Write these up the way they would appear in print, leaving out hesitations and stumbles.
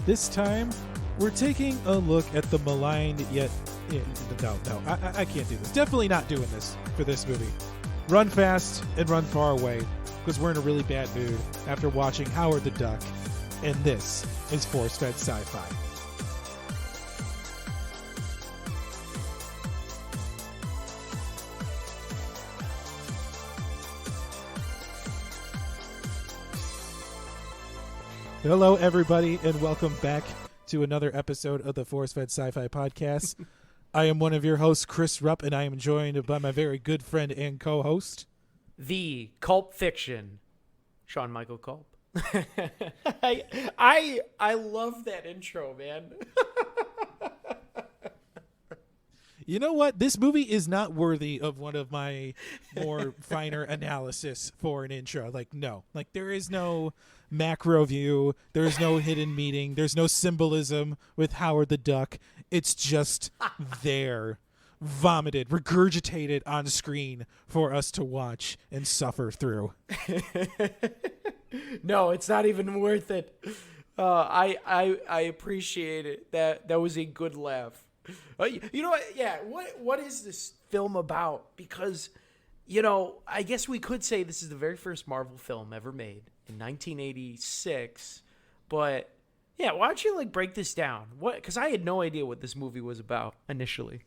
This time, we're taking a look at the maligned yet... No, I can't do this. Definitely not doing this for this movie. Run fast and run far away, because we're in a really bad mood after watching Howard the Duck, and this is Force Fed Sci-Fi. Hello, everybody, and welcome back to another episode of the Force Fed Sci-Fi podcast. I am one of your hosts, Chris Rupp, and I am joined by my very good friend and co-host, the Culp Fiction, Sean Michael Culp. I love that intro, man. You know what? This movie is not worthy of one of my more finer analysis for an intro. No. There is no macro view. There is no hidden meaning. There's no symbolism with Howard the Duck. It's just there, vomited, regurgitated on screen for us to watch and suffer through. No, it's not even worth it. I appreciate it. That was a good laugh. You know what? Yeah. What is this film about? Because, I guess we could say this is the very first Marvel film ever made in 1986. But yeah, why don't you break this down? Because I had no idea what this movie was about initially.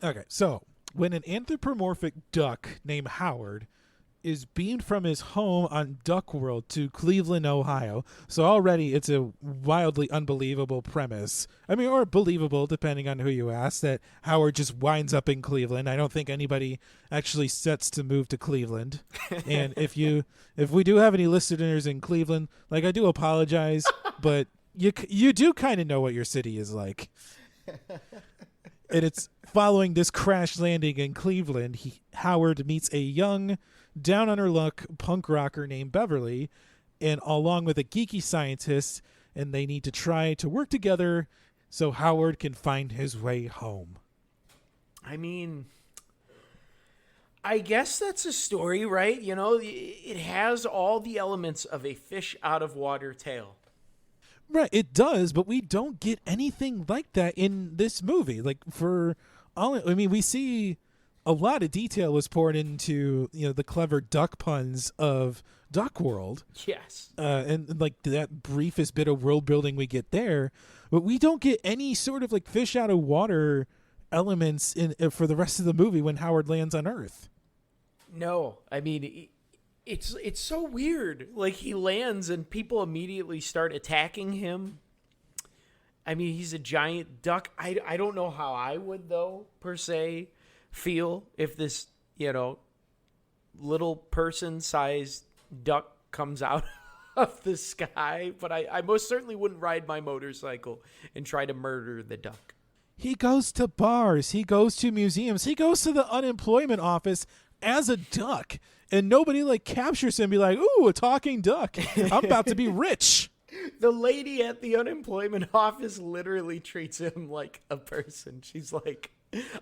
Okay, so when an anthropomorphic duck named Howard is beamed from his home on Duck World to Cleveland, Ohio. So already it's a wildly unbelievable premise. Or believable, depending on who you ask, that Howard just winds up in Cleveland. I don't think anybody actually sets to move to Cleveland. And if we do have any listeners in Cleveland, I do apologize, but you do kind of know what your city is like. And it's following this crash landing in Cleveland, Howard meets a young, down on her luck punk rocker named Beverly, and along with a geeky scientist, and they need to try to work together so Howard can find his way home. I guess that's a story, right? It has all the elements of a fish out of water tale. Right, it does, but we don't get anything like that in this movie. We see a lot of detail was poured into, the clever duck puns of Duck World. Yes. And that briefest bit of world building we get there, but we don't get any sort of fish out of water elements for the rest of the movie when Howard lands on Earth. No, it's so weird. He lands and people immediately start attacking him. He's a giant duck. I don't know how I would, though, per se, feel if this, little person-sized duck comes out of the sky. But I most certainly wouldn't ride my motorcycle and try to murder the duck. He goes to bars. He goes to museums. He goes to the unemployment office as a duck. And nobody captures him and be like, ooh, a talking duck. I'm about to be rich. The lady at the unemployment office literally treats him like a person. She's like,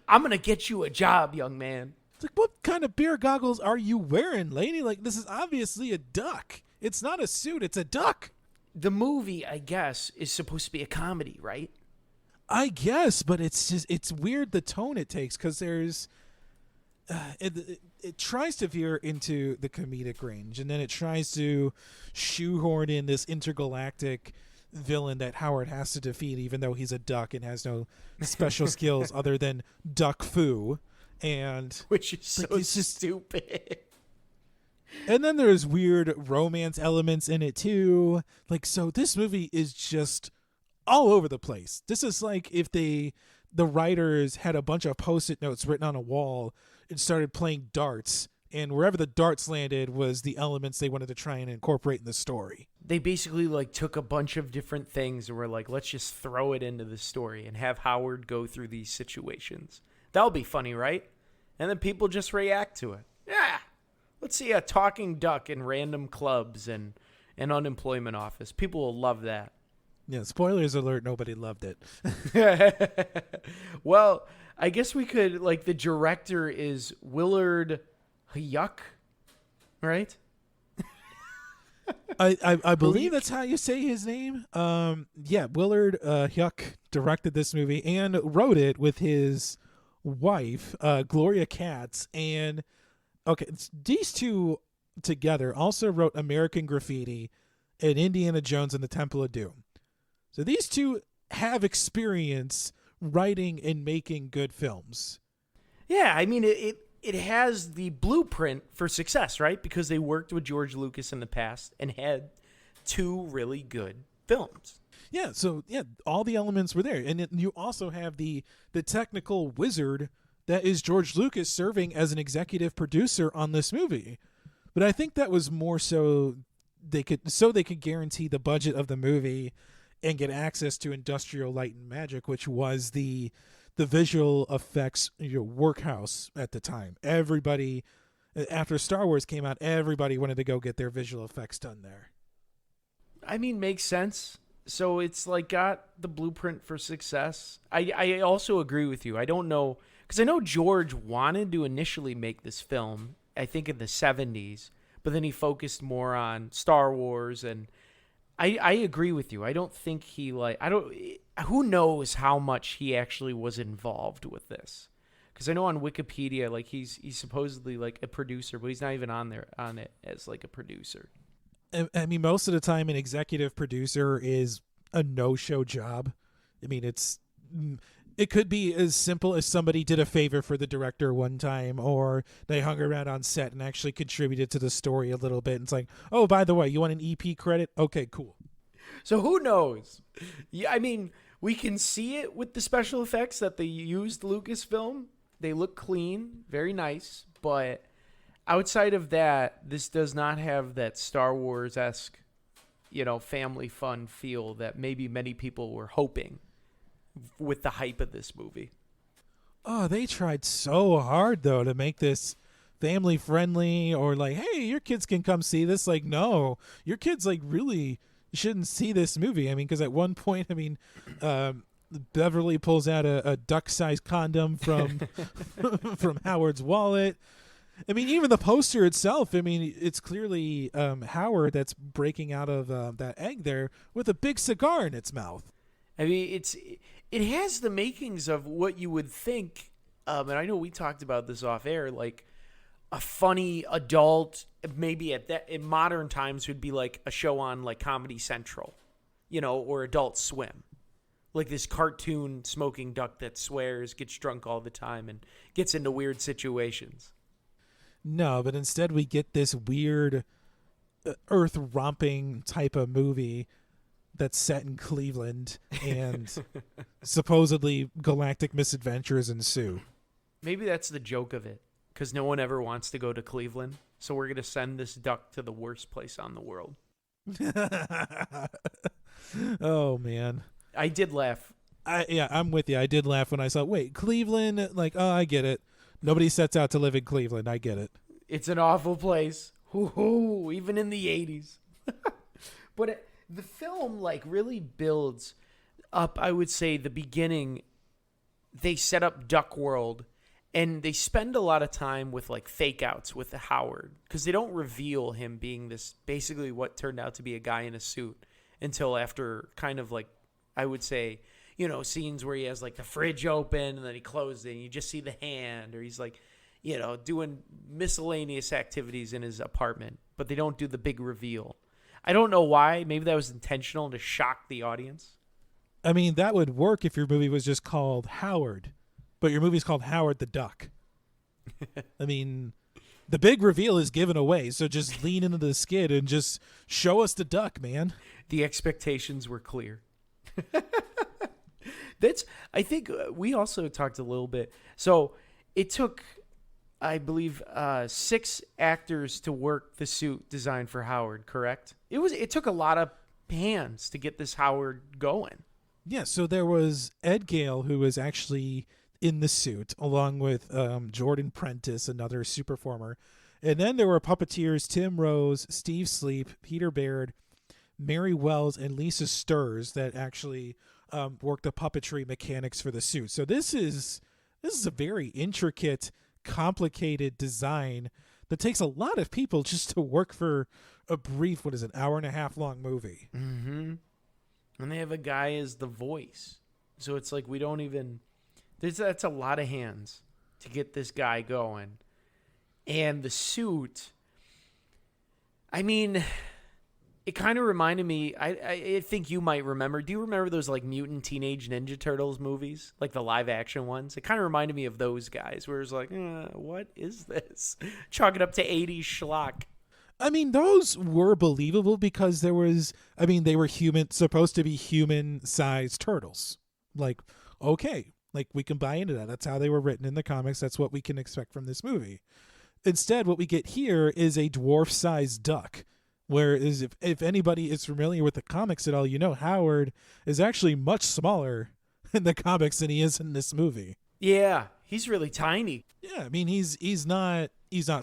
I'm going to get you a job, young man. It's what kind of beer goggles are you wearing, lady? This is obviously a duck. It's not a suit. It's a duck. The movie, I guess, is supposed to be a comedy, right? I guess, but it's weird the tone it takes because there's... It tries to veer into the comedic range, and then it tries to shoehorn in this intergalactic villain that Howard has to defeat, even though he's a duck and has no special skills other than duck foo, which is so stupid. And then there's weird romance elements in it too. So this movie is just all over the place. This is if the writers had a bunch of Post-it notes written on a wall and started playing darts, and wherever the darts landed was the elements they wanted to try and incorporate in the story. They basically took a bunch of different things and were let's just throw it into the story and have Howard go through these situations. That'll be funny, right? And then people just react to it. Yeah, let's see a talking duck in random clubs and an unemployment office. People will love that. Yeah, spoilers alert, nobody loved it. Well, I guess we could, the director is Willard Huyck, right? I believe that's how you say his name. Yeah, Willard Hyuk directed this movie and wrote it with his wife, Gloria Katz. And okay, these two together also wrote American Graffiti and Indiana Jones and the Temple of Doom. So these two have experience writing and making good films. Yeah, I mean, it has the blueprint for success, right? Because they worked with George Lucas in the past and had two really good films. Yeah, so yeah, all the elements were there. And you also have the technical wizard that is George Lucas serving as an executive producer on this movie. But I think that was more so they could guarantee the budget of the movie and get access to Industrial Light and Magic, which was the visual effects workhouse at the time. Everybody, after Star Wars came out, everybody wanted to go get their visual effects done there. I mean, makes sense. So it's like got the blueprint for success. I also agree with you. I don't know, because I know George wanted to initially make this film, I think in the 70s, but then he focused more on Star Wars, and I agree with you. I don't think who knows how much he actually was involved with this. Because I know on Wikipedia, like he's supposedly like a producer, but he's not even on it as like a producer. I mean, most of the time an executive producer is a no-show job. I mean, it could be as simple as somebody did a favor for the director one time, or they hung around on set and actually contributed to the story a little bit. And it's like, oh, by the way, you want an EP credit? Okay, cool. So who knows? Yeah, I mean, we can see it with the special effects that they used Lucasfilm. They look clean, very nice, but outside of that, this does not have that Star Wars-esque, family fun feel that maybe many people were hoping with the hype of this movie. Oh, they tried so hard, though, to make this family friendly, or like, hey, your kids can come see this. Like, no, your kids like really shouldn't see this movie. I mean, because at one point, I mean, Beverly pulls out a duck-sized condom from from Howard's wallet. I mean, even the poster itself, I mean, it's clearly Howard that's breaking out of that egg there with a big cigar in its mouth. I mean, it has the makings of what you would think, and I know we talked about this off air, like a funny adult, maybe in modern times would be like a show on like Comedy Central, or Adult Swim. Like this cartoon smoking duck that swears, gets drunk all the time, and gets into weird situations. No, but instead we get this weird earth romping type of movie that's set in Cleveland, and supposedly galactic misadventures ensue. Maybe that's the joke of it, because no one ever wants to go to Cleveland, so we're going to send this duck to the worst place on the world. Oh, man. I did laugh. I'm with you. I did laugh when I saw, wait, Cleveland? Like, oh, I get it. Nobody sets out to live in Cleveland. I get it. It's an awful place. Hoo-hoo, even in the 80s. But the film, like, really builds up, I would say, the beginning. They set up Duck World, and they spend a lot of time with, like, fake-outs with Howard, because they don't reveal him being this, basically what turned out to be a guy in a suit until after kind of, like, I would say, scenes where he has, like, the fridge open, and then he closed it, and you just see the hand, or he's, like, doing miscellaneous activities in his apartment, but they don't do the big reveal. I don't know why. Maybe that was intentional to shock the audience. I mean, that would work if your movie was just called Howard, but your movie's called Howard the Duck. I mean, the big reveal is given away, so just lean into the skid and just show us the duck, man. The expectations were clear. I think we also talked a little bit. So it took, I believe, 6 actors to work the suit designed for Howard, correct? It took a lot of hands to get this Howard going. Yeah, so there was Ed Gale, who was actually in the suit, along with Jordan Prentice, another super performer. And then there were puppeteers Tim Rose, Steve Sleep, Peter Baird, Mary Wells, and Lisa Sturz that actually worked the puppetry mechanics for the suit. So this is a very intricate, complicated design that takes a lot of people just to work for a brief, what is it, hour and a half long movie. Mm-hmm. And they have a guy as the voice. So it's like we don't even... That's a lot of hands to get this guy going. And the suit... I mean... It kind of reminded me, I think you might remember. Do you remember those like Mutant Teenage Ninja Turtles movies? Like the live action ones? It kind of reminded me of those guys where it's like, what is this? Chalk it up to 80s schlock. I mean, those were believable because they were supposed to be human-sized turtles. Like, okay, like we can buy into that. That's how they were written in the comics. That's what we can expect from this movie. Instead, what we get here is a dwarf-sized duck. Whereas if anybody is familiar with the comics at all, Howard is actually much smaller in the comics than he is in this movie. Yeah, he's really tiny. Yeah, I mean he's not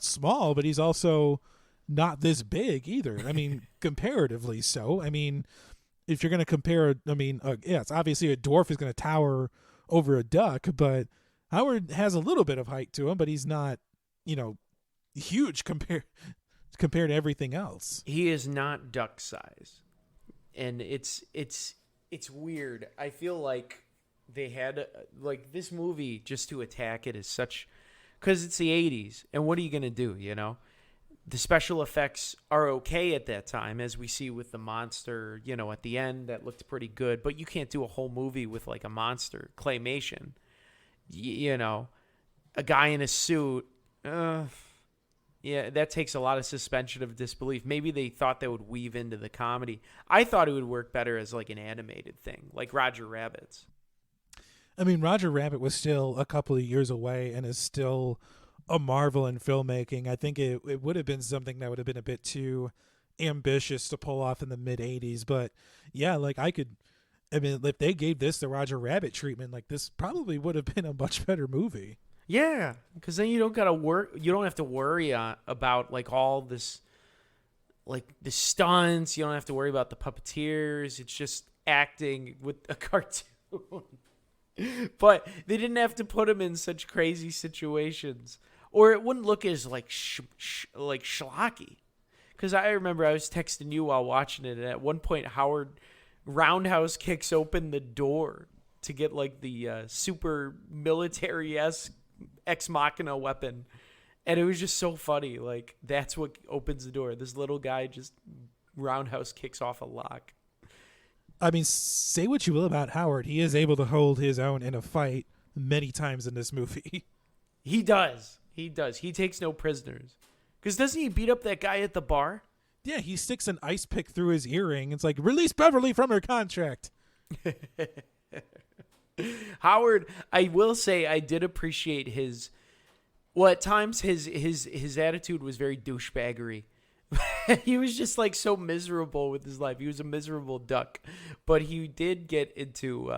small, but he's also not this big either. I mean, comparatively so. I mean, if you're going to compare, it's obviously a dwarf is going to tower over a duck, but Howard has a little bit of height to him, but he's not, huge compared to everything else. He is not duck size. And it's weird. I feel like they had like this movie just to attack it is such, because it's the 80s. And what are you going to do? The special effects are okay at that time, as we see with the monster, at the end that looked pretty good, but you can't do a whole movie with like a monster claymation, a guy in a suit. Yeah, that takes a lot of suspension of disbelief. Maybe they thought that would weave into the comedy. I thought it would work better as like an animated thing, like Roger Rabbit's. I mean, Roger Rabbit was still a couple of years away and is still a marvel in filmmaking. I think it would have been something that would have been a bit too ambitious to pull off in the mid-'80s. But yeah, like if they gave this the Roger Rabbit treatment, like this probably would have been a much better movie. Yeah, because then you don't gotta work. You don't have to worry about like all this, like the stunts. You don't have to worry about the puppeteers. It's just acting with a cartoon. But they didn't have to put him in such crazy situations, or it wouldn't look as like like schlocky. Because I remember I was texting you while watching it, and at one point Howard roundhouse kicks open the door to get like the super military-esque Ex Machina weapon, and it was just so funny. Like, that's what opens the door. This little guy just roundhouse kicks off a lock. I mean, say what you will about Howard, he is able to hold his own in a fight many times in this movie. He does. He takes no prisoners. Because doesn't he beat up that guy at the bar? Yeah, he sticks an ice pick through his earring. It's like, release Beverly from her contract. Howard, I will say I did appreciate his, well, at times his attitude was very douchebaggery. He was just like so miserable with his life. He was a miserable duck, but he did get into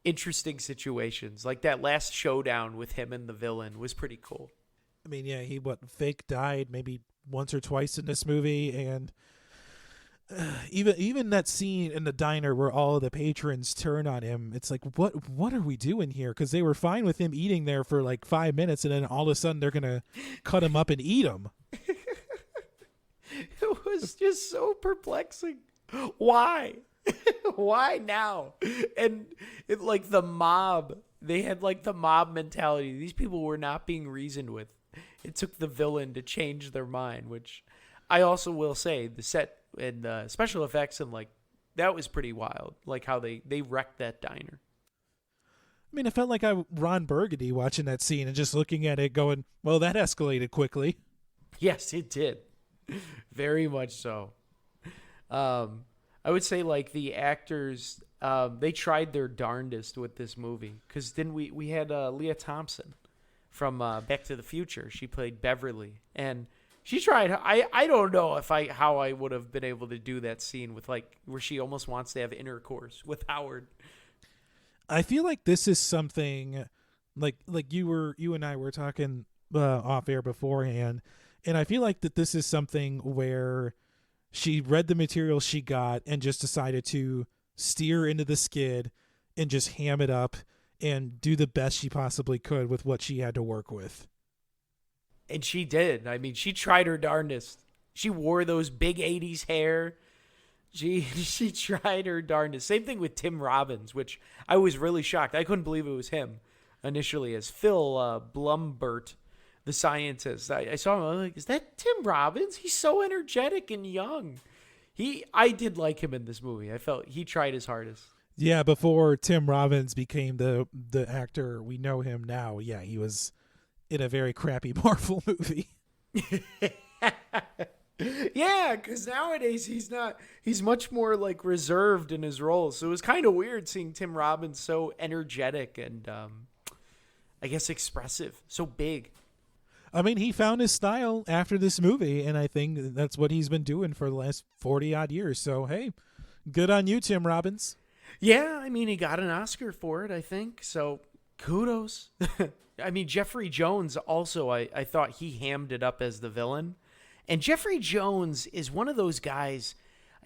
interesting situations. Like that last showdown with him and the villain was pretty cool. I mean, yeah, he fake died maybe once or twice in this movie, and even that scene in the diner where all of the patrons turn on him, it's like, what are we doing here? Because they were fine with him eating there for like 5 minutes, and then all of a sudden they're gonna cut him up and eat him. It was just so perplexing. Why? Why now? And it, like the mob, they had like the mob mentality. These people were not being reasoned with. It took the villain to change their mind, which I also will say the set and the special effects and like that was pretty wild. Like how they wrecked that diner. I mean, it felt like Ron Burgundy watching that scene and just looking at it going, well, that escalated quickly. Yes, it did. Very much so. I would say like the actors, they tried their darndest with this movie. Because then we had Leah Thompson from Back to the Future. She played Beverly. And she tried. I don't know how I would have been able to do that scene with like where she almost wants to have intercourse with Howard. I feel like this is something like you and I were talking off air beforehand, and I feel like that this is something where she read the material she got and just decided to steer into the skid and just ham it up and do the best she possibly could with what she had to work with. And she did. I mean, she tried her darndest. She wore those big 80s hair. She tried her darndest. Same thing with Tim Robbins, which I was really shocked. I couldn't believe it was him initially as Phil Blumbert, the scientist. I saw him. I'm like, is that Tim Robbins? He's so energetic and young. I did like him in this movie. I felt he tried his hardest. Yeah, before Tim Robbins became the actor we know him now, yeah, he was in a very crappy Marvel movie. Yeah, because nowadays he's much more like reserved in his roles. So it was kind of weird seeing Tim Robbins so energetic and I guess expressive, so big. I mean, he found his style after this movie, and I think that's what he's been doing for the last 40-odd years. So, hey, good on you, Tim Robbins. Yeah, I mean, he got an Oscar for it, I think. So, kudos. I mean, Jeffrey Jones also, I thought he hammed it up as the villain. And Jeffrey Jones is one of those guys,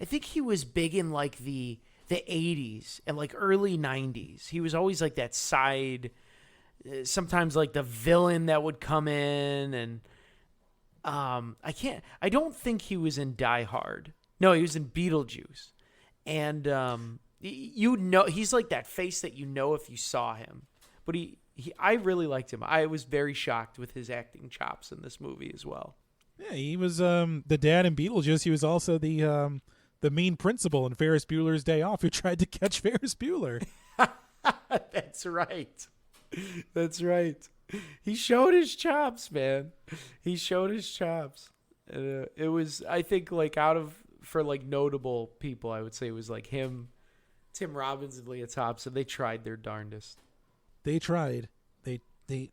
I think he was big in like the 80s and like early 90s. He was always like that side, sometimes like the villain that would come in. And I don't think he was in Die Hard. No, he was in Beetlejuice. And he's like that face that you know if you saw him. But I really liked him. I was very shocked with his acting chops in this movie as well. Yeah, he was the dad in Beetlejuice. He was also the mean principal in Ferris Bueller's Day Off who tried to catch Ferris Bueller. That's right. That's right. He showed his chops, man. He showed his chops. It was, I think, like for like notable people, I would say it was like him, Tim Robbins, and Leah Thompson. They tried their darndest. They tried. They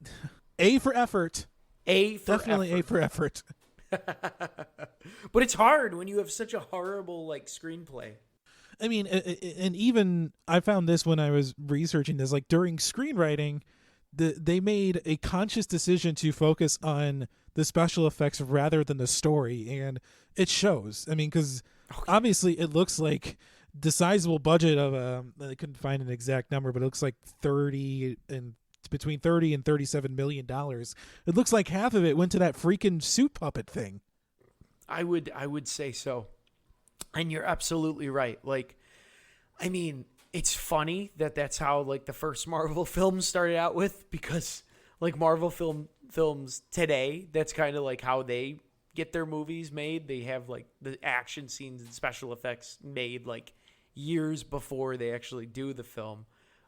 A for effort. Definitely A for effort. But it's hard when you have such a horrible like screenplay. I mean, and even I found this when I was researching this, like during screenwriting, they made a conscious decision to focus on the special effects rather than the story, and it shows. I mean, because obviously it looks like the sizable budget of I couldn't find an exact number, but it looks like between $30 and $37 million. It looks like half of it went to that freaking suit puppet thing. I would say so. And you're absolutely right. Like, I mean, it's funny that that's how like the first Marvel films started out with, because like Marvel films today, that's kind of like how they get their movies made. They have like the action scenes and special effects made like years before they actually do the film.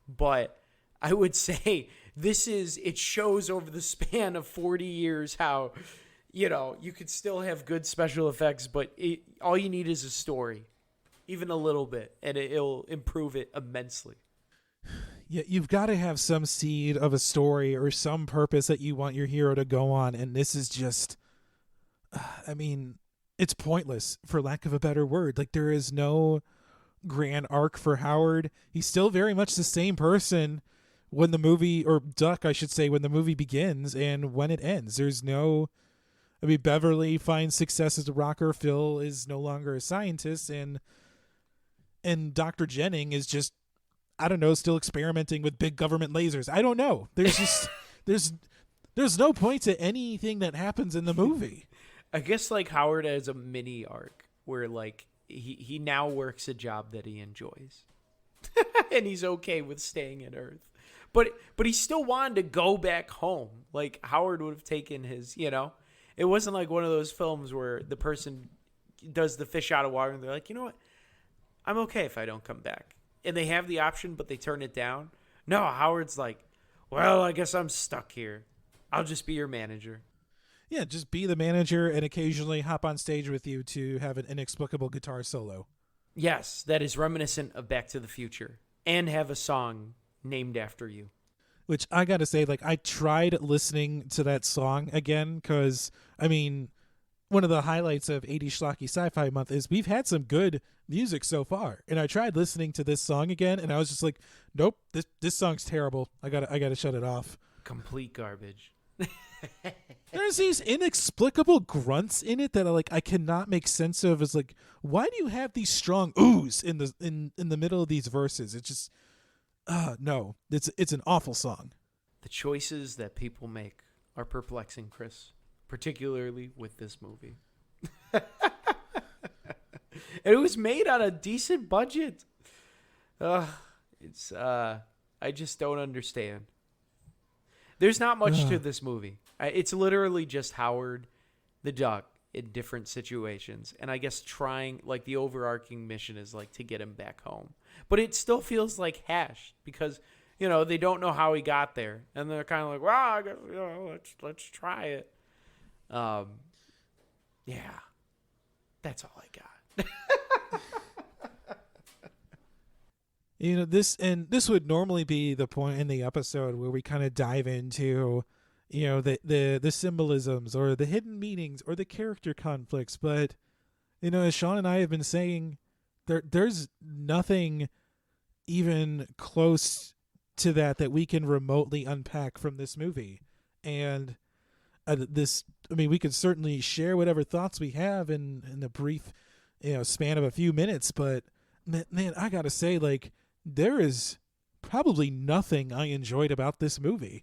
But I would say it shows over the span of 40 years how, you could still have good special effects, but all you need is a story, even a little bit, and it'll improve it immensely. Yeah, you've got to have some seed of a story or some purpose that you want your hero to go on, and this is just, I mean, it's pointless, for lack of a better word. Like, there is no grand arc for Howard. He's still very much the same person when the movie, or Duck, I should say, when the movie begins and when it ends. There's no, I mean, Beverly finds success as a rocker. Phil is no longer a scientist, and Dr. Jennings is just, I don't know, still experimenting with big government lasers. I don't know. There's just there's no point to anything that happens in the movie. I guess like Howard has a mini arc where like he now works a job that he enjoys, and he's okay with staying at Earth. But he still wanted to go back home. Like Howard would have taken his, it wasn't like one of those films where the person does the fish out of water and they're like, you know what? I'm okay if I don't come back. And they have the option, but they turn it down. No, Howard's like, well, I guess I'm stuck here. I'll just be your manager. Yeah, just be the manager and occasionally hop on stage with you to have an inexplicable guitar solo. Yes, that is reminiscent of Back to the Future. And have a song named after you. Which I gotta say, like, I tried listening to that song again because, I mean, one of the highlights of 80 Schlocky Sci-Fi Month is we've had some good music so far. And I tried listening to this song again, and I was just like, nope, this song's terrible. I gotta shut it off. Complete garbage. There's these inexplicable grunts in it that I cannot make sense of. It's like, why do you have these strong oohs in the middle of these verses? It's just, no, it's an awful song. The choices that people make are perplexing, Chris. particularly with this movie. And it was made on a decent budget. I just don't understand. There's not much to this movie. It's literally just Howard the Duck in different situations. And I guess trying, like, the overarching mission is, like, to get him back home. But it still feels like hashed because, you know, they don't know how he got there. And they're kind of like, well, I guess, you know, let's try it. Yeah. That's all I got. You know, this would normally be the point in the episode where we kind of dive into, you know, the symbolisms or the hidden meanings or the character conflicts. But, you know, as Sean and I have been saying, there's nothing even close to that we can remotely unpack from this movie. And we could certainly share whatever thoughts we have in a brief, you know, span of a few minutes. But man, I gotta say, like, there is probably nothing I enjoyed about this movie.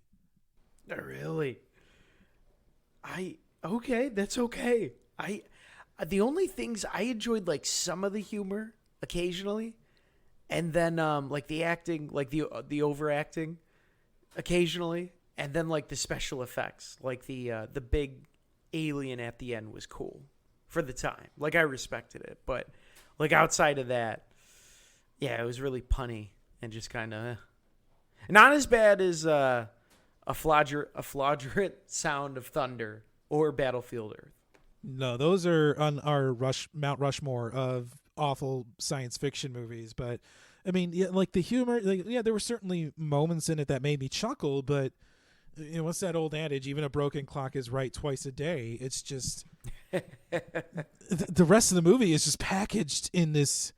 Really? Okay, that's okay. The only things I enjoyed, like, some of the humor occasionally, and then like the acting, like the overacting occasionally, and then like the special effects, like the big alien at the end was cool for the time. Like, I respected it, but like outside of that, yeah, it was really punny and just kind of not as bad as a flagrant sound of thunder or Battlefield Earth. No, those are on our Mount Rushmore of awful science fiction movies. But I mean, yeah, like the humor, like, yeah, there were certainly moments in it that made me chuckle. But you know, what's that old adage? Even a broken clock is right twice a day. It's just the rest of the movie is just packaged in this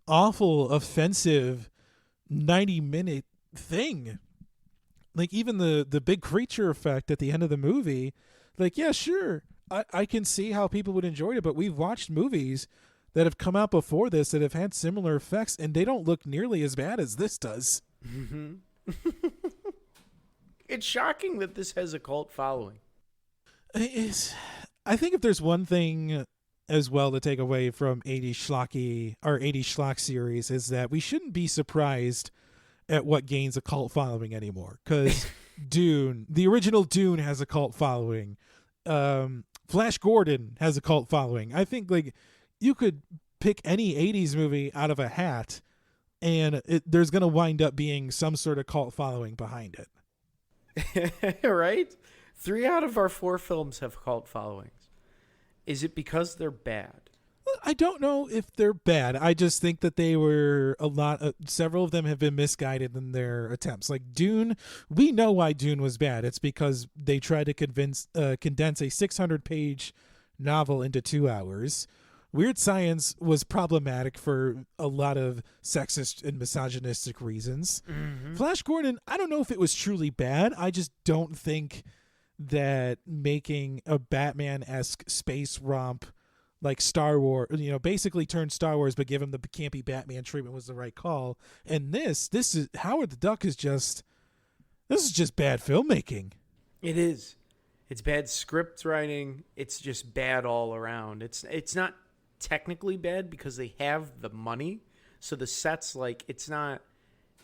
awful, offensive 90-minute thing. Like, even the big creature effect at the end of the movie, like, yeah, sure, I can see how people would enjoy it, but we've watched movies that have come out before this that have had similar effects, and they don't look nearly as bad as this does. Mm-hmm. It's shocking that this has a cult following. I think if there's one thing as well to take away from 80s schlocky or 80s schlock series is that we shouldn't be surprised at what gains a cult following anymore. Because Dune, the original Dune, has a cult following. Flash Gordon has a cult following. I think, like, you could pick any 80s movie out of a hat and there's going to wind up being some sort of cult following behind it. Right? 3 out of our 4 films have cult followings. Is it because they're bad? I don't know if they're bad. I just think that they were several of them have been misguided in their attempts. Like Dune, we know why Dune was bad. It's because they tried to condense a 600-page novel into 2 hours. Weird Science was problematic for a lot of sexist and misogynistic reasons. Mm-hmm. Flash Gordon, I don't know if it was truly bad. I just don't think that making a Batman-esque space romp like Star Wars, you know, basically turned Star Wars but give him the campy Batman treatment was the right call. And this is Howard the Duck is just bad filmmaking. It is. It's bad script writing. It's just bad all around. It's not technically bad because they have the money. So the sets, like, it's not,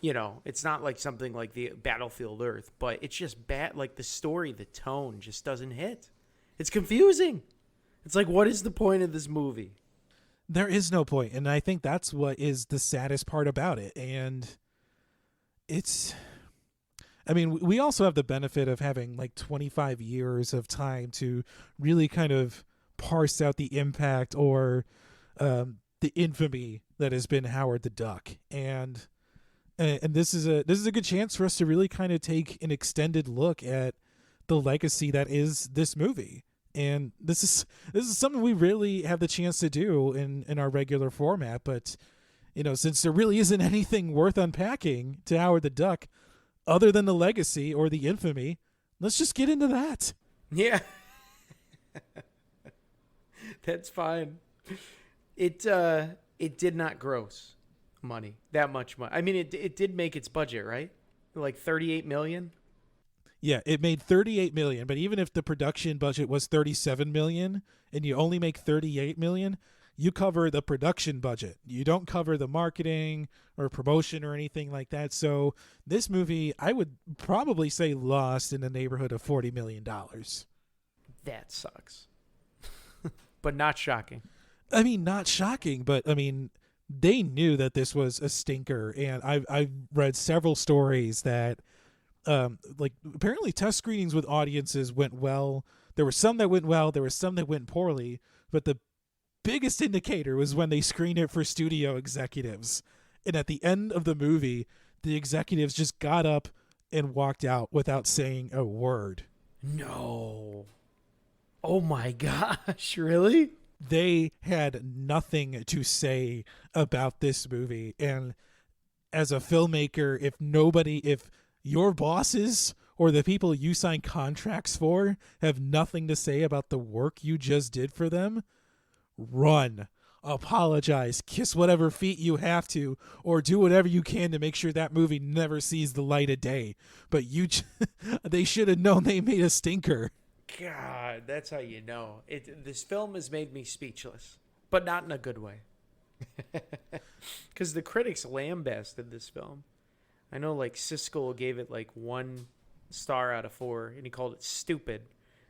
you know, it's not like something like the Battlefield Earth, but it's just bad. Like, the story, the tone just doesn't hit. It's confusing. It's like, what is the point of this movie? There is no point, and I think that's what is the saddest part about it. And I mean, we also have the benefit of having like 25 years of time to really kind of parse out the impact or the infamy that has been Howard the Duck. And this is a good chance for us to really kind of take an extended look at the legacy that is this movie. And this is something we really have the chance to do in our regular format. But, you know, since there really isn't anything worth unpacking to Howard the Duck other than the legacy or the infamy, let's just get into that. Yeah. That's fine. It did not gross that much money. I mean, it did make its budget, right? Like $38 million. Yeah, it made 38 million, but even if the production budget was 37 million and you only make 38 million, you cover the production budget. You don't cover the marketing or promotion or anything like that. So this movie, I would probably say, lost in the neighborhood of $40 million. That sucks. But not shocking. I mean, not shocking, but I mean, they knew that this was a stinker, and I've read several stories that like apparently test screenings with audiences went well. There were some that went well, there were some that went poorly, but the biggest indicator was when they screened it for studio executives. And at the end of the movie, the executives just got up and walked out without saying a word. No. Oh my gosh, really? They had nothing to say about this movie. And as a filmmaker, if your bosses or the people you sign contracts for have nothing to say about the work you just did for them, run, apologize, kiss whatever feet you have to, or do whatever you can to make sure that movie never sees the light of day. But they should have known they made a stinker. God, that's how you know. This film has made me speechless, but not in a good way. Because the critics lambasted this film. I know, like, Siskel gave it, like, 1 star out of 4, and he called it stupid.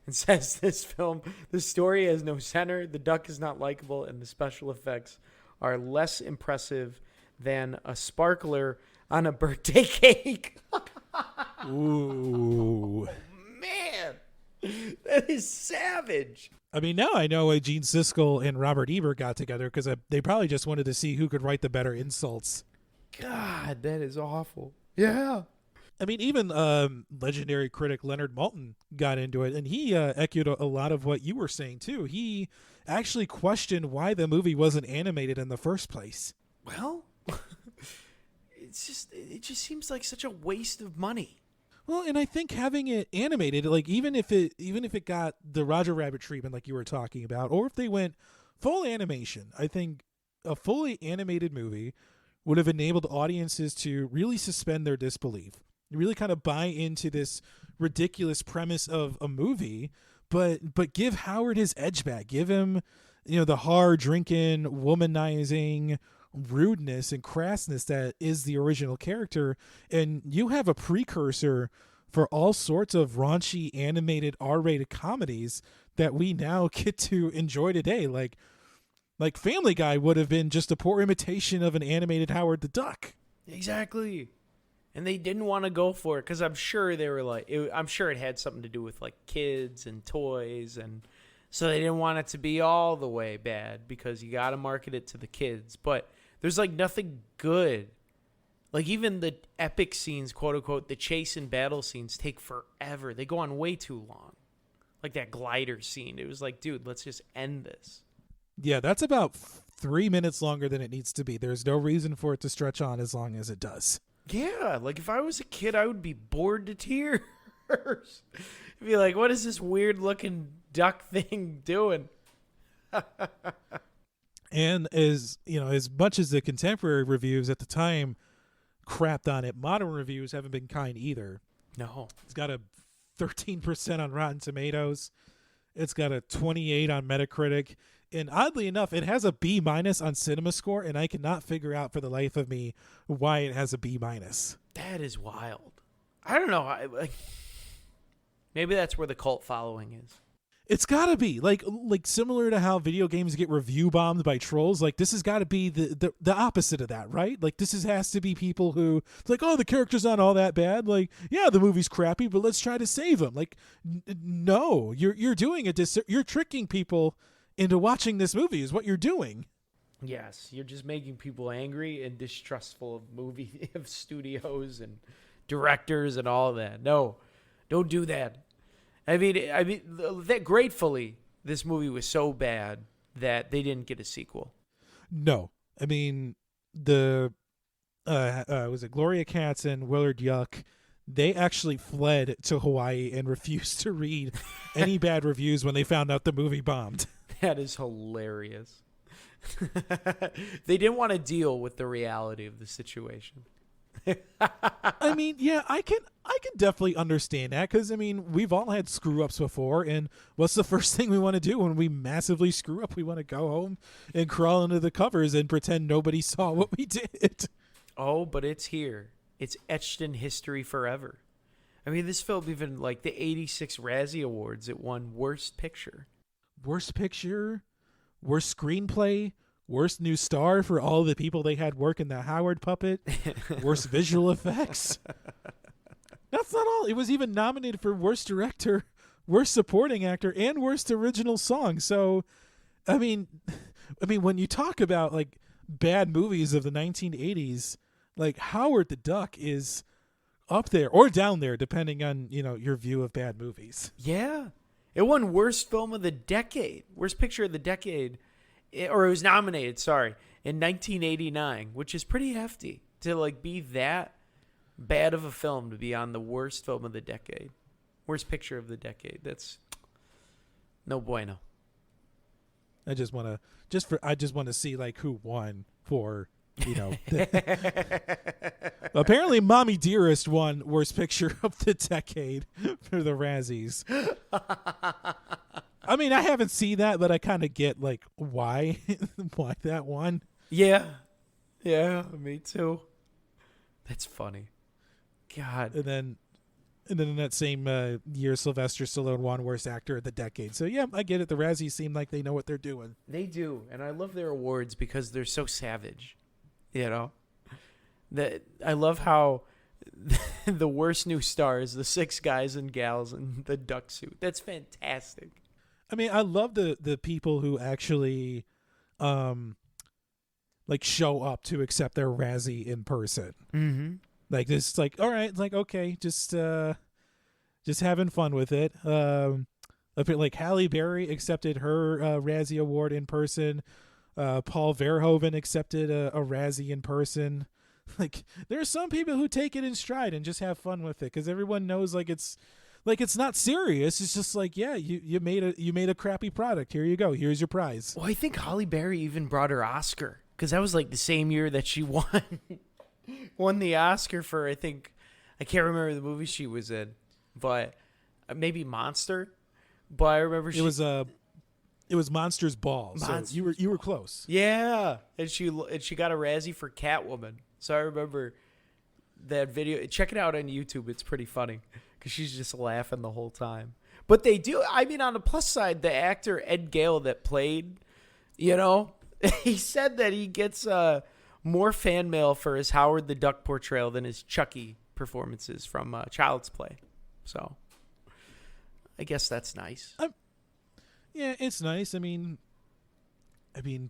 And says this film, the story has no center, the duck is not likable, and the special effects are less impressive than a sparkler on a birthday cake. Ooh. Man, that is savage. I mean, now I know why Gene Siskel and Robert Ebert got together, because they probably just wanted to see who could write the better insults. God, that is awful. Yeah. I mean, even legendary critic Leonard Maltin got into it, and he echoed a lot of what you were saying, too. He actually questioned why the movie wasn't animated in the first place. Well, it just seems like such a waste of money. Well, and I think having it animated, like even if it got the Roger Rabbit treatment like you were talking about, or if they went full animation, I think a fully animated movie would have enabled audiences to really suspend their disbelief, really kind of buy into this ridiculous premise of a movie, but give Howard his edge back. Give him, the hard drinking, womanizing rudeness and crassness that is the original character, and you have a precursor for all sorts of raunchy animated R-rated comedies that we now get to enjoy today. Like Family Guy would have been just a poor imitation of an animated Howard the Duck. Exactly. And they didn't want to go for it because I'm sure they were like, I'm sure it had something to do with like kids and toys, and so they didn't want it to be all the way bad because you got to market it to the kids. But there's like nothing good. Like even the epic scenes, quote unquote, the chase and battle scenes take forever. They go on way too long. Like that glider scene. It was like, dude, let's just end this. Yeah, that's about 3 minutes longer than it needs to be. There's no reason for it to stretch on as long as it does. Yeah, like if I was a kid, I would be bored to tears. I'd be like, what is this weird looking duck thing doing? And as much as the contemporary reviews at the time crapped on it, modern reviews haven't been kind either. No. It's got a 13% on Rotten Tomatoes. It's got a 28 on Metacritic. And oddly enough, it has a B- on CinemaScore, and I cannot figure out for the life of me why it has a B-. That is wild. I don't know. Maybe that's where the cult following is. It's got to be like similar to how video games get review bombed by trolls. Like this has got to be the opposite of that, right? Like this has to be people who like, oh, the character's not all that bad. Like, yeah, the movie's crappy, but let's try to save them. Like, no, you're doing you're tricking people into watching this movie is what you're doing. Yes, you're just making people angry and distrustful of studios and directors and all of that. No, don't do that. I mean that gratefully this movie was so bad that they didn't get a sequel. No, I mean was it Gloria Katz and Willard Yuck? They actually fled to Hawaii and refused to read any bad reviews when they found out the movie bombed. That is hilarious. They didn't want to deal with the reality of the situation. I mean, yeah, I can definitely understand that because I mean we've all had screw ups before, and what's the first thing we want to do when we massively screw up? We want to go home and crawl under the covers and pretend nobody saw what we did. Oh, but it's here. It's etched in history forever. I mean, this film even like the '86 Razzie Awards, it won Worst Picture. Worst picture, worst screenplay, worst new star for all the people they had work in the Howard puppet, worst visual effects. That's not all. It was even nominated for worst director, worst supporting actor, and worst original song. So, I mean, when you talk about like bad movies of the 1980s, like Howard the Duck is up there or down there, depending on your view of bad movies. Yeah. It won Worst Film of the Decade, Worst Picture of the Decade, or it was nominated, sorry, in 1989, which is pretty hefty to like be that bad of a film to be on the Worst Film of the Decade, Worst Picture of the Decade. That's no bueno. I just want to see like who won for apparently Mommy Dearest won Worst Picture of the Decade for the Razzies. I mean, I haven't seen that, but I kind of get like why that won. Yeah, me too. That's funny. God. And then in that same year, Sylvester Stallone won Worst Actor of the Decade. So yeah, I get it. The Razzies seem like they know what they're doing. They do, and I love their awards because they're so savage. That I love how the worst new stars, the 6 guys and gals in the duck suit. That's fantastic. I mean, I love the people who actually like show up to accept their Razzie in person. Mm-hmm. Like this, like, all right, like, okay, just having fun with it. A bit like Halle Berry accepted her Razzie Award in person. Paul Verhoeven accepted a Razzie in person. Like, there are some people who take it in stride and just have fun with it because everyone knows it's not serious. It's just like, yeah, you made a crappy product. Here you go. Here's your prize. Well, I think Halle Berry even brought her Oscar because that was like the same year that she won the Oscar for, I can't remember the movie she was in, but maybe Monster. But I remember it was Monsters Ball. So you were close. Yeah, and she got a Razzie for Catwoman. So I remember that video. Check it out on YouTube. It's pretty funny because she's just laughing the whole time. But they do. I mean, on the plus side, the actor Ed Gale that played, he said that he gets more fan mail for his Howard the Duck portrayal than his Chucky performances from Child's Play. So I guess that's nice. Yeah, it's nice. I mean,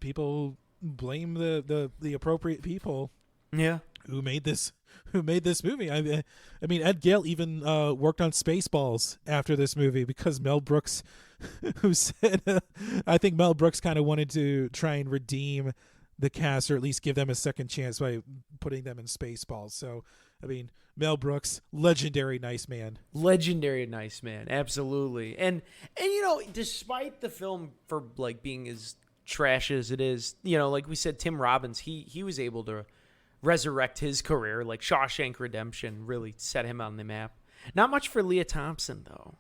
people blame the appropriate people. Yeah. Who made this movie? I mean, Ed Gale even worked on Spaceballs after this movie because Mel Brooks, who said, I think Mel Brooks kind of wanted to try and redeem the cast or at least give them a second chance by putting them in Spaceballs. So, I mean, Mel Brooks, legendary nice man. Legendary nice man, absolutely. And despite the film for like being as trash as it is, like we said, Tim Robbins, he was able to resurrect his career. Like Shawshank Redemption really set him on the map. Not much for Leah Thompson though.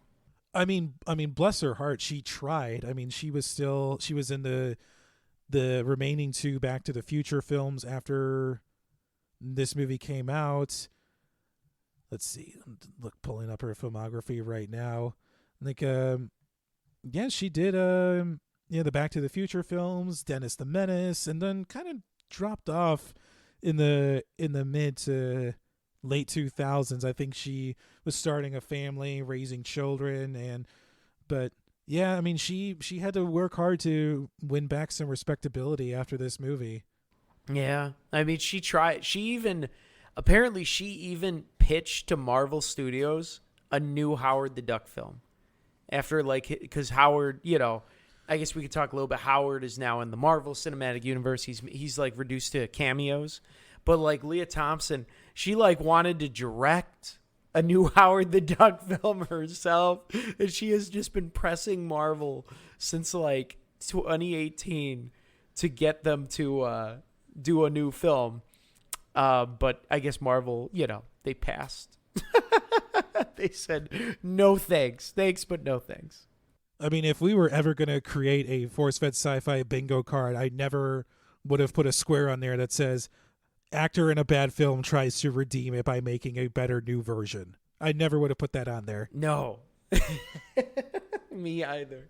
I mean, bless her heart, she tried. I mean, she was in the remaining 2 Back to the Future films after this movie came out. Let's see. I'm pulling up her filmography right now. Like, yeah, she did the Back to the Future films, Dennis the Menace, and then kind of dropped off in the mid to late 2000s. I think she was starting a family, raising children, but yeah, I mean, she had to work hard to win back some respectability after this movie. Yeah, I mean, she tried. Apparently she even pitched to Marvel Studios a new Howard the Duck film after because Howard, I guess we could talk a little bit. Howard is now in the Marvel Cinematic Universe. He's like reduced to cameos, but like Leah Thompson, she like wanted to direct a new Howard the Duck film herself, and she has just been pressing Marvel since like 2018 to get them to do a new film. But I guess Marvel, they passed. They said, no thanks. Thanks, but no thanks. I mean, if we were ever going to create a Force Fed Sci-Fi bingo card, I never would have put a square on there that says actor in a bad film tries to redeem it by making a better new version. I never would have put that on there. No. Me either.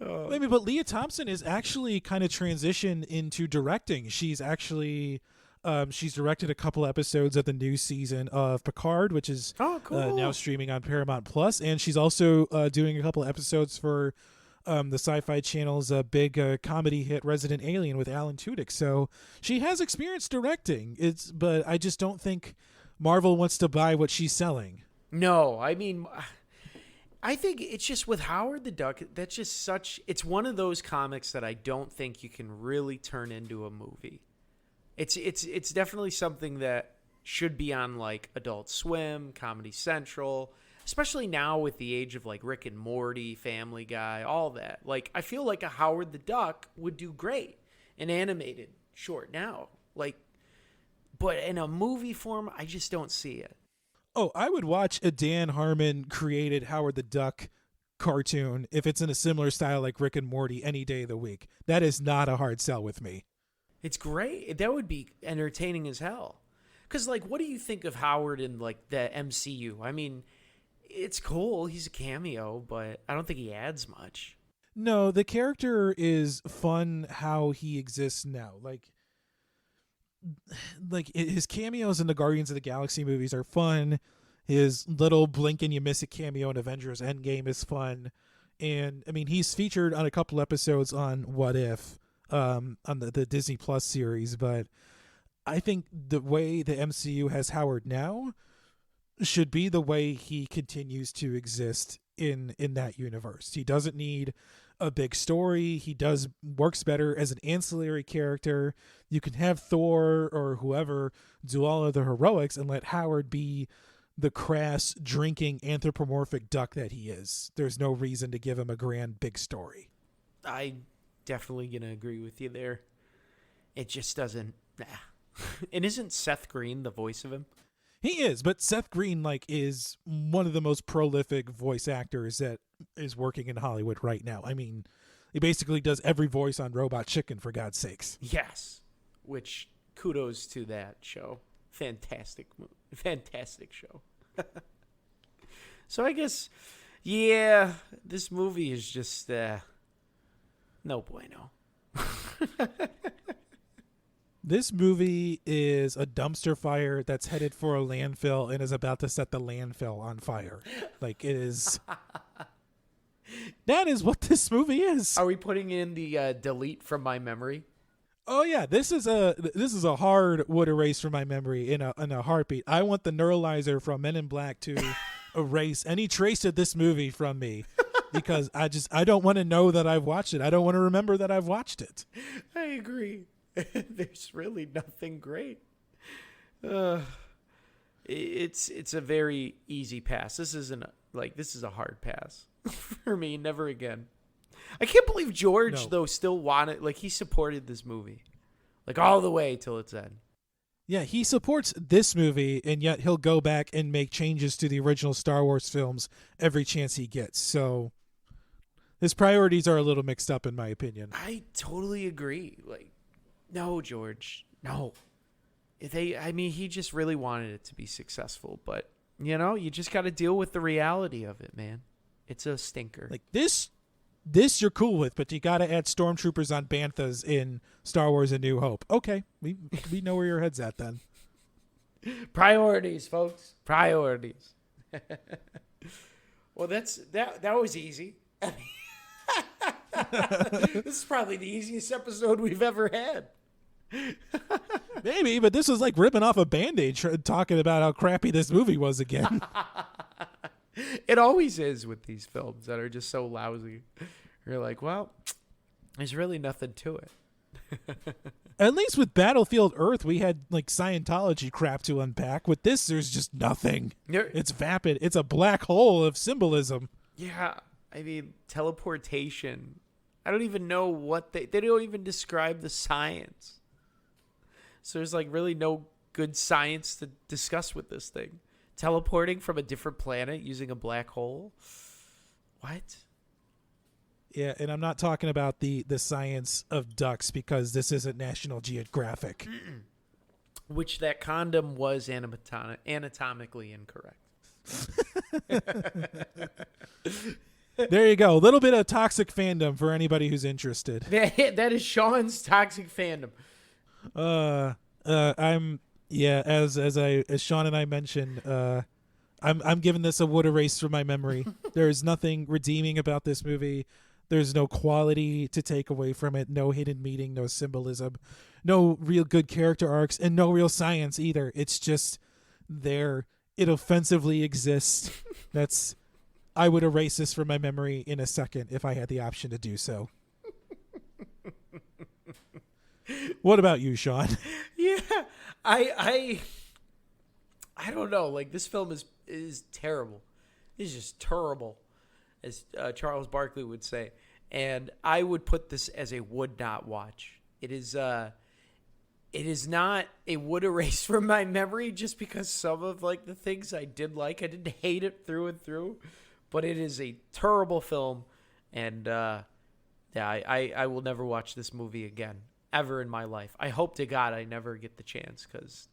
Oh. I mean, but Leah Thompson is actually kind of transitioned into directing. She's actually she's directed a couple episodes of the new season of Picard, which is now streaming on Paramount Plus, and she's also doing a couple episodes for the Sci-Fi Channel's big comedy hit Resident Alien with Alan Tudyk. So she has experience directing. But I just don't think Marvel wants to buy what she's selling. No, I mean, I think it's just with Howard the Duck, that's just it's one of those comics that I don't think you can really turn into a movie. It's definitely something that should be on like Adult Swim, Comedy Central, especially now with the age of like Rick and Morty, Family Guy, all that. Like, I feel like a Howard the Duck would do great, an animated short now. Like, but in a movie form, I just don't see it. Oh, I would watch a Dan Harmon created Howard the Duck cartoon if it's in a similar style like Rick and Morty any day of the week. That is not a hard sell with me. It's great. That would be entertaining as hell. Because, like, what do you think of Howard in, like, the MCU? I mean, it's cool. He's a cameo, but I don't think he adds much. No, the character is fun how he exists now. Like his cameos in the Guardians of the Galaxy movies are fun. His little blink and you miss it cameo in Avengers Endgame is fun. And, I mean, he's featured on a couple episodes on What If, on the Disney Plus series, but I think the way the MCU has Howard now should be the way he continues to exist in that universe. He doesn't need a big story. He works better as an ancillary character. You can have Thor or whoever do all of the heroics and let Howard be the crass, drinking, anthropomorphic duck that he is. There's no reason to give him a grand, big story. I definitely gonna agree with you there. It just doesn't. And isn't Seth Green the voice of him? He is, but Seth Green is one of the most prolific voice actors that is working in Hollywood right now. I mean, he basically does every voice on Robot Chicken, for God's sakes. Yes, which kudos to that show. Fantastic show. So I guess, yeah, this movie is just no bueno. This movie is a dumpster fire that's headed for a landfill and is about to set the landfill on fire. Like, it is. That is what this movie is. Are we putting in the delete from my memory? Oh yeah, this is a hard wood erase from my memory in a heartbeat. I want the neuralizer from Men in Black to erase any trace of this movie from me. Because I don't want to know that I've watched it. I don't want to remember that I've watched it. I agree. There's really nothing great. It's a very easy pass. This is a hard pass for me. Never again. I can't believe George though still wanted, he supported this movie, all the way till its end. Yeah, he supports this movie, and yet he'll go back and make changes to the original Star Wars films every chance he gets. So his priorities are a little mixed up, in my opinion. I totally agree. No, George, no. He just really wanted it to be successful, but you just got to deal with the reality of it, man. It's a stinker. This you're cool with, but you got to add stormtroopers on banthas in Star Wars: A New Hope. Okay, we know where your head's at then. Priorities, folks. Priorities. Well, that was easy. This is probably the easiest episode we've ever had. Maybe, but this was like ripping off a Band-Aid talking about how crappy this movie was again. It always is with these films that are just so lousy. You're like, well, there's really nothing to it. At least with Battlefield Earth, we had Scientology crap to unpack. With this, there's just nothing. It's vapid. It's a black hole of symbolism. Yeah. Teleportation. I don't even know what they don't even describe the science. So there's really no good science to discuss with this thing. Teleporting from a different planet using a black hole. What? Yeah, and I'm not talking about the science of ducks because this isn't National Geographic. Which that condom was anatomically incorrect. There you go. A little bit of toxic fandom for anybody who's interested. That is Sean's toxic fandom. As Sean and I mentioned, I'm giving this a wood erase from my memory. There's nothing redeeming about this movie. There's no quality to take away from it. No hidden meaning, no symbolism, no real good character arcs, and no real science either. It's just there. It offensively exists. I would erase this from my memory in a second if I had the option to do so. What about you, Sean? Yeah, I don't know. Like, this film is terrible. It's just terrible, as Charles Barkley would say. And I would put this as a would not watch. It is not a would erase from my memory just because some of like the things I didn't hate it through and through, but it is a terrible film. And I will never watch this movie again, ever in my life. I hope to God I never get the chance, because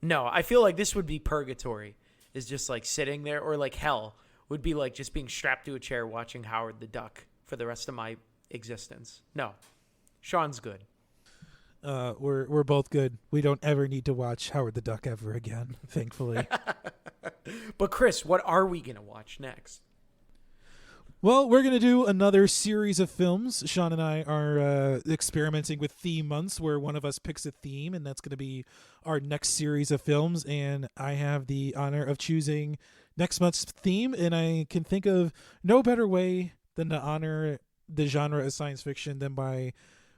no, I feel like this would be purgatory, is just like sitting there, or like hell would be like just being strapped to a chair watching Howard the Duck for the rest of my existence. No, Sean's good. We're both good. We don't ever need to watch Howard the Duck ever again, thankfully. But Chris, what are we going to watch next? Well, we're going to do another series of films. Sean and I are experimenting with theme months where one of us picks a theme, and that's going to be our next series of films. And I have the honor of choosing next month's theme, and I can think of no better way than to honor the genre of science fiction than by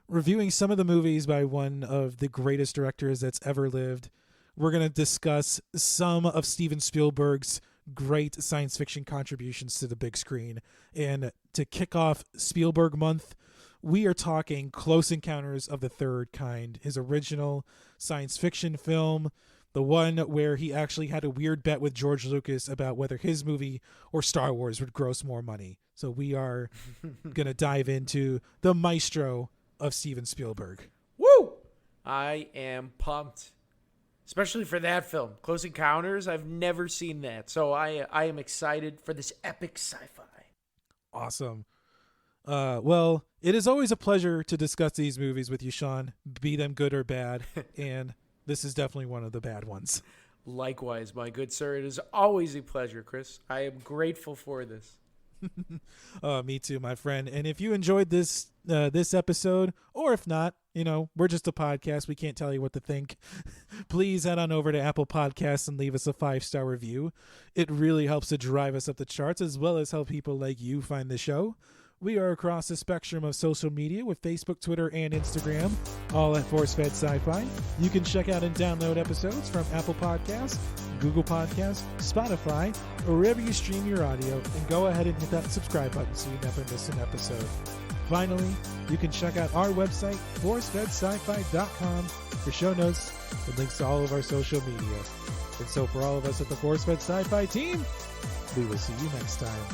reviewing some of the movies by one of the greatest directors that's ever lived. We're going to discuss some of Steven Spielberg's great science fiction contributions to the big screen. And to kick off Spielberg month, we are talking Close Encounters of the Third Kind, his original science fiction film, the one where he actually had a weird bet with George Lucas about whether his movie or Star Wars would gross more money. So we are going to dive into the maestro of Steven Spielberg. Woo! I am pumped. Especially for that film. Close Encounters, I've never seen that. So I am excited for this epic sci-fi. Awesome. Well, it is always a pleasure to discuss these movies with you, Sean, be them good or bad. And this is definitely one of the bad ones. Likewise, my good sir. It is always a pleasure, Chris. I am grateful for this. Me too, my friend. And if you enjoyed this episode, or if not, we're just a podcast. We can't tell you what to think. Please head on over to Apple Podcasts and leave us a 5-star review. It really helps to drive us up the charts, as well as help people like you find the show. We are across the spectrum of social media with Facebook, Twitter, and Instagram, all at Force Fed Sci-Fi. You can check out and download episodes from Apple Podcasts, Google Podcasts, Spotify, or wherever you stream your audio, and go ahead and hit that subscribe button so you never miss an episode. Finally, you can check out our website, forcefedsci-fi.com, for show notes and links to all of our social media. And so for all of us at the Force Fed Sci-Fi team, we will see you next time.